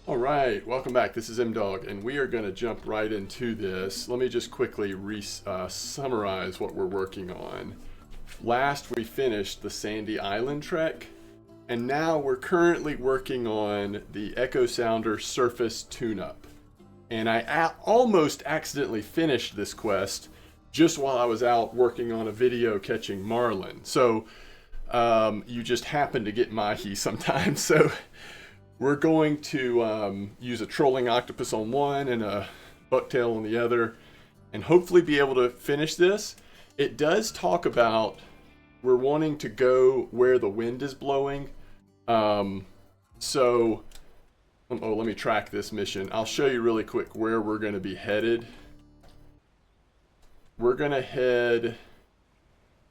All right, welcome back. This is M-Dog, and we are going to jump right into this. Let me just quickly summarize what we're working on. Last, we finished the Sandy Island trek, and now we're currently working on the Echo Sounder surface tune-up. And I almost accidentally finished this quest just while I was out working on a video catching marlin. So you just happen to get mahi sometimes. So we're going to use a trolling octopus on one and a bucktail on the other, and hopefully be able to finish this. It does talk about we're wanting to go where the wind is blowing. Let me track this mission. I'll show you really quick where we're going to be headed. We're going to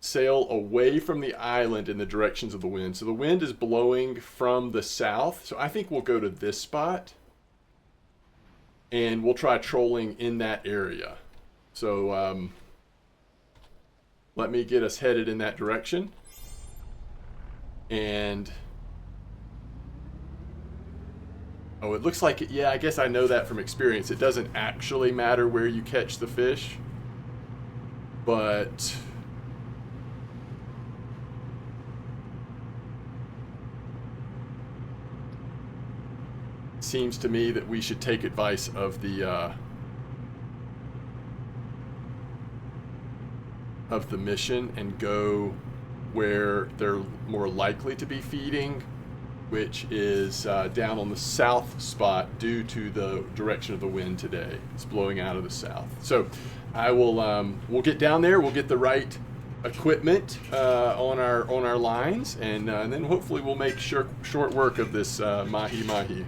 sail away from the island in the directions of the wind. So the wind is blowing from the south. So I think we'll go to this spot and we'll try trolling in that area. So let me get us headed in that direction. And oh, it looks like it. Yeah, I guess I know that from experience. It doesn't actually matter where you catch the fish, but seems to me that we should take advice of the mission and go where they're more likely to be feeding, which is down on the south spot due to the direction of the wind today. It's blowing out of the south. So I will we'll get down there. We'll get the right equipment on our lines, and then hopefully we'll make short work of this mahi.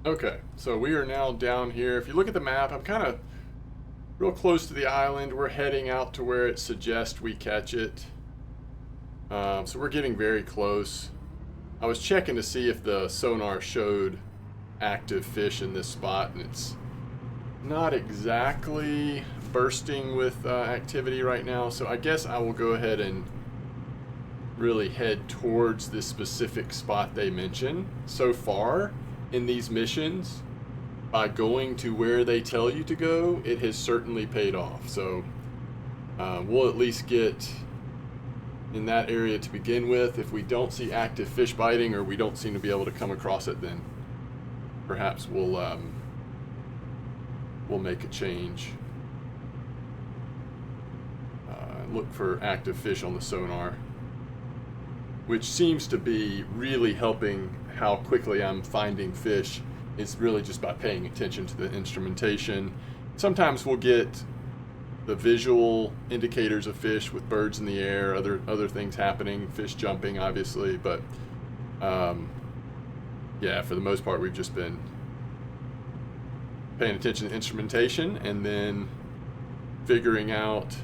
Okay, so we are now down here. If you look at the map, I'm kind of real close to the island. We're heading out to where it suggests we catch it. So we're getting very close. I was checking to see if the sonar showed active fish in this spot, and it's not exactly bursting with activity right now. So I guess I will go ahead and really head towards this specific spot they mention. So far in these missions, by going to where they tell you to go, it has certainly paid off. So we'll at least get in that area to begin with. If we don't see active fish biting, or we don't seem to be able to come across it, then perhaps we'll make a change. Look for active fish on the sonar, which seems to be really helping how quickly I'm finding fish. Is really just by paying attention to the instrumentation. Sometimes we'll get the visual indicators of fish with birds in the air, other things happening, fish jumping obviously, but yeah, for the most part we've just been paying attention to instrumentation and then figuring out,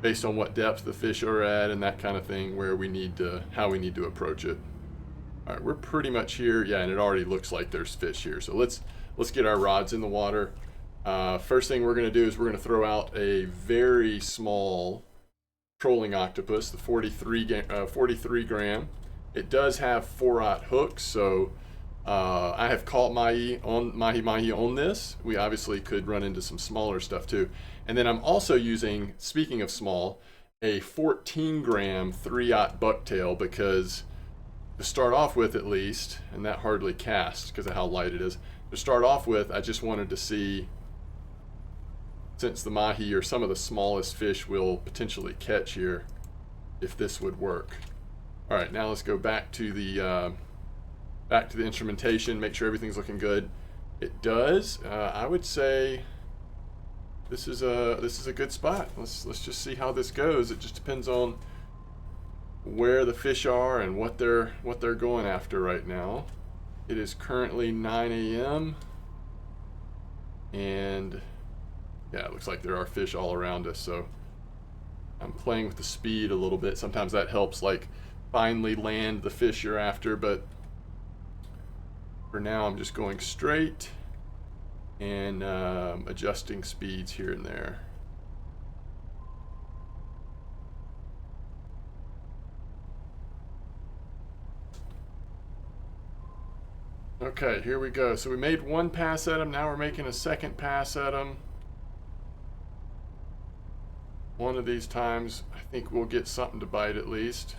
based on what depth the fish are at and that kind of thing, how we need to approach it. All right, we're pretty much here. Yeah, and it already looks like there's fish here. So let's get our rods in the water. First thing we're going to do is we're going to throw out a very small trolling octopus, the 43 gram. It does have 4/0 hooks, so I have caught mahi on this. We obviously could run into some smaller stuff too. And then I'm also using, speaking of small, a 14 gram 3/0 bucktail, because to start off with, at least, and that hardly casts because of how light it is. To start off with, I just wanted to see, since the mahi are some of the smallest fish we'll potentially catch here, if this would work. All right, now let's go back to the instrumentation, make sure everything's looking good. It does. I would say this is a good spot. Let's just see how this goes. It just depends on where the fish are and what they're going after right now. It is currently 9 a.m. and yeah, it looks like there are fish all around us, so I'm playing with the speed a little bit. Sometimes that helps, like, finally land the fish you're after, but for now I'm just going straight and adjusting speeds here and there. Okay, here we go. So we made one pass at him. Now we're making a second pass at him. One of these times, I think we'll get something to bite at least.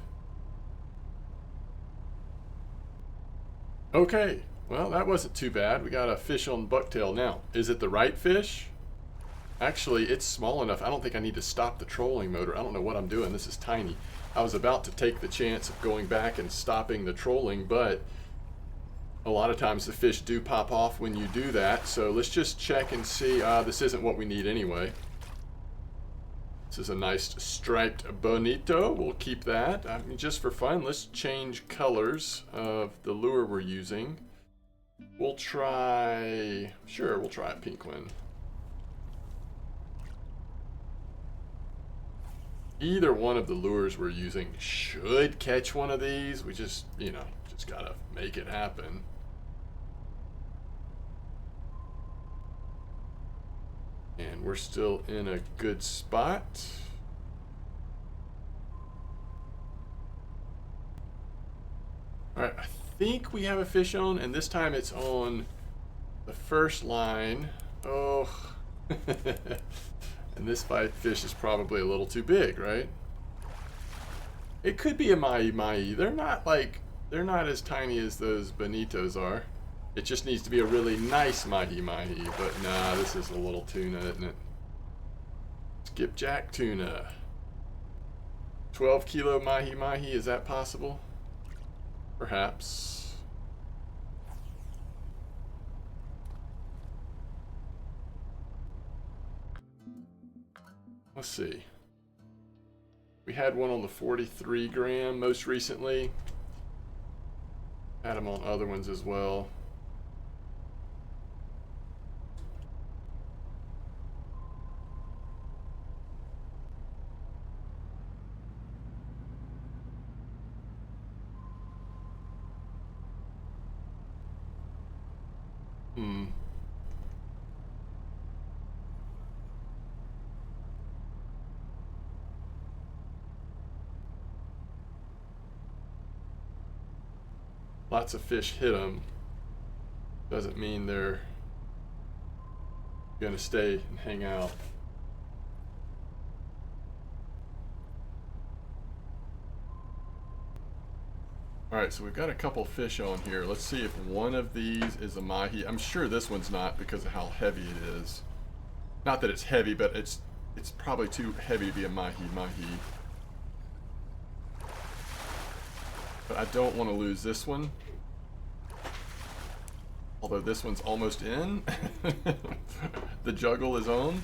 Okay, well, that wasn't too bad. We got a fish on bucktail. Now, is it the right fish? Actually, it's small enough. I don't think I need to stop the trolling motor. I don't know what I'm doing. This is tiny. I was about to take the chance of going back and stopping the trolling, but a lot of times the fish do pop off when you do that. So let's just check and see. This isn't what we need anyway. This is a nice striped bonito. We'll keep that. I mean, just for fun, let's change colors of the lure we're using. We'll try... Sure, we'll try a pink one. Either one of the lures we're using should catch one of these. We just, you know, just gotta make it happen. And we're still in a good spot. All right, I think we have a fish on, and this time it's on the first line. Oh, and this fish is probably a little too big, right? It could be a mahi-mahi. They're not as tiny as those bonitos are. It just needs to be a really nice mahi-mahi, but nah, this is a little tuna, isn't it? Skipjack tuna. 12 kilo mahi-mahi, is that possible? Perhaps. Let's see. We had one on the 43 gram most recently. Had them on other ones as well. Lots of fish hit them. Doesn't mean they're gonna stay and hang out. Alright, so we've got a couple fish on here. Let's see if one of these is a mahi. I'm sure this one's not because of how heavy it is. Not that it's heavy, but it's probably too heavy to be a mahi-mahi. But I don't want to lose this one. Although this one's almost in. The juggle is on.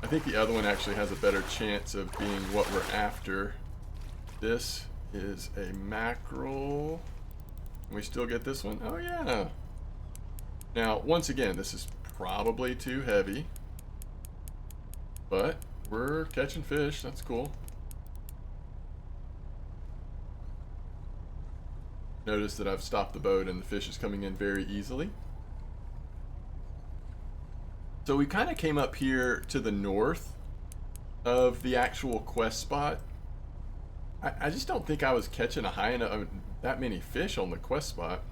I think the other one actually has a better chance of being what we're after. This is a mackerel. Can we still get this one? Oh yeah. Now, once again, this is probably too heavy. But we're catching fish, that's cool. Notice that I've stopped the boat and the fish is coming in very easily. So we kind of came up here to the north of the actual quest spot. I just don't think I was catching a high enough, that many fish on the quest spot.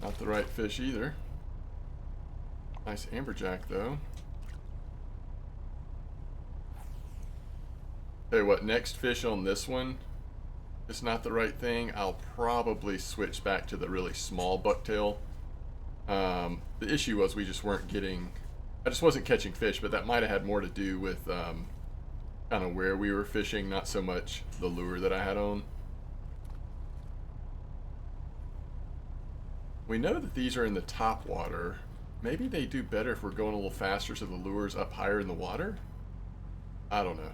Not the right fish either. Nice amberjack though. Tell you what, next fish on this one is not the right thing. I'll probably switch back to the really small bucktail. The issue was we just weren't getting, I just wasn't catching fish, but that might have had more to do with kind of where we were fishing, not so much the lure that I had on. We know that these are in the top water. Maybe they do better if we're going a little faster so the lure's up higher in the water? I don't know.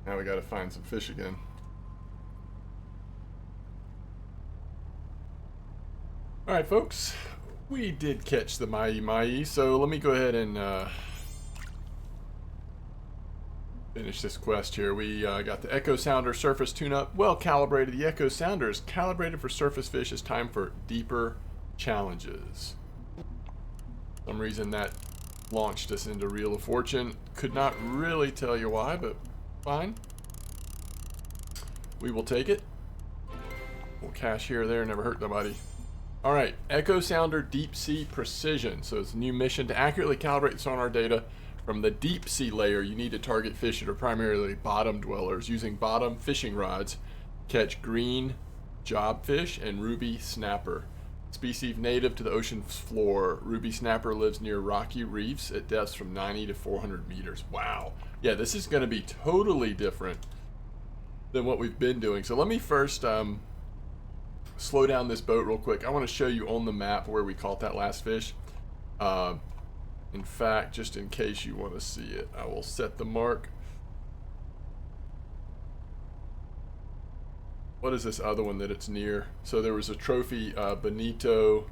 Now we gotta find some fish again. All right, folks, we did catch the mahi-mahi, so let me go ahead and finish this quest here. We got the Echo Sounder surface tune-up, well calibrated. The Echo Sounder is calibrated for surface fish. It's time for deeper challenges. For some reason that launched us into Reel of Fortune. Could not really tell you why, but fine. We will take it. We'll cash here or there, never hurt nobody. All right, Echo Sounder Deep Sea Precision. So it's a new mission to accurately calibrate the sonar data from the deep sea layer. You need to target fish that are primarily bottom dwellers using bottom fishing rods. Catch green jobfish and ruby snapper. Species native to the ocean's floor. Ruby snapper lives near rocky reefs at depths from 90 to 400 meters. Wow. Yeah, this is going to be totally different than what we've been doing. So let me first slow down this boat real quick. I want to show you on the map where we caught that last fish. In fact, just in case you want to see it, I will set the mark. What is this other one that it's near? So there was a trophy bonito,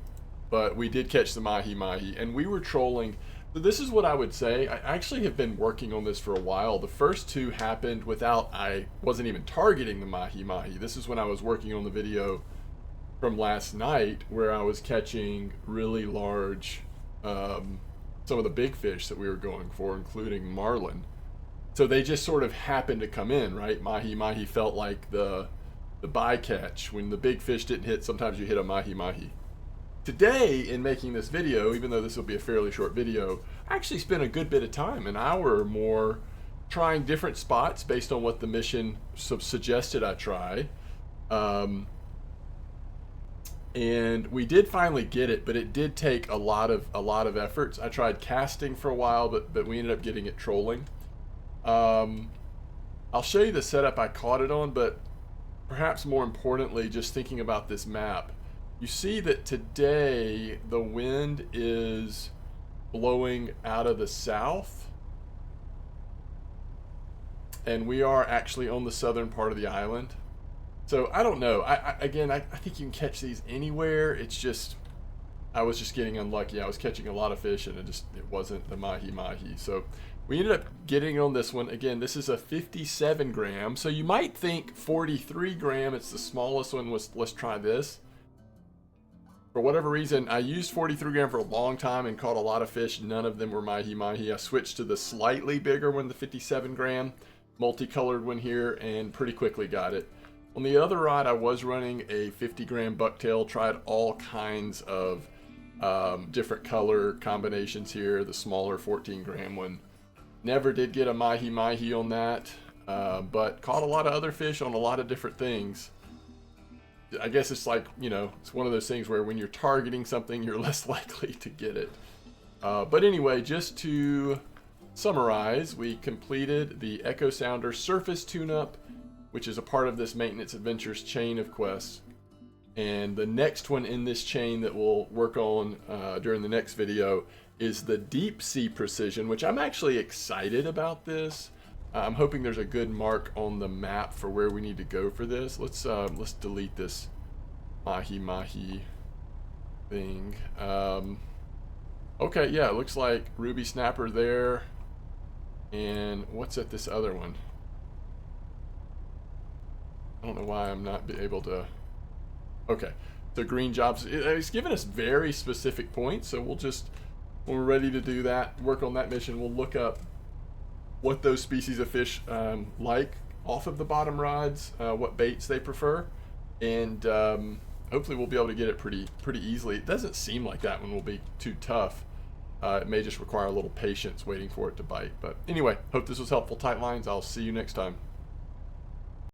but we did catch the mahi-mahi, and we were trolling. So this is what I would say. I actually have been working on this for a while. The first two happened without, I wasn't even targeting the mahi-mahi. This is when I was working on the video from last night where I was catching really large, some of the big fish that we were going for, including marlin. So they just sort of happened to come in, right? Mahi-mahi felt like the bycatch. When the big fish didn't hit, sometimes you hit a mahi-mahi. Today, in making this video, even though this will be a fairly short video, I actually spent a good bit of time, an hour or more, trying different spots based on what the mission suggested I try. And we did finally get it, but it did take a lot of efforts. I tried casting for a while, but we ended up getting it trolling. I'll show you the setup I caught it on, but perhaps more importantly, just thinking about this map, you see that today the wind is blowing out of the south, and we are actually on the southern part of the island. So I don't know. I think you can catch these anywhere. It's just, I was just getting unlucky. I was catching a lot of fish and it wasn't the mahi-mahi. So we ended up getting on this one. Again, this is a 57 gram. So you might think 43 gram, it's the smallest one. Let's try this. For whatever reason, I used 43 gram for a long time and caught a lot of fish. None of them were mahi-mahi. I switched to the slightly bigger one, the 57 gram, multicolored one here, and pretty quickly got it. On the other rod, I was running a 50 gram bucktail, tried all kinds of different color combinations here, the smaller 14 gram one. Never did get a mahi-mahi on that, but caught a lot of other fish on a lot of different things. I guess it's like, you know, it's one of those things where when you're targeting something, you're less likely to get it. But anyway, just to summarize, we completed the Echo Sounder surface tune-up, which is a part of this Maintenance Adventures chain of quests. And the next one in this chain that we'll work on during the next video is the Deep Sea Precision, which I'm actually excited about this. I'm hoping there's a good mark on the map for where we need to go for this. Let's delete this mahi-mahi thing. Okay, yeah, it looks like ruby snapper there. And what's at this other one? I don't know why I'm not able to. Okay, the green jobs. It's given us very specific points, so we'll just, when we're ready to do that, work on that mission, we'll look up what those species of fish like off of the bottom rods, what baits they prefer, and hopefully we'll be able to get it pretty easily. It doesn't seem like that one will be too tough. It may just require a little patience waiting for it to bite. But anyway, hope this was helpful, tight lines. I'll see you next time.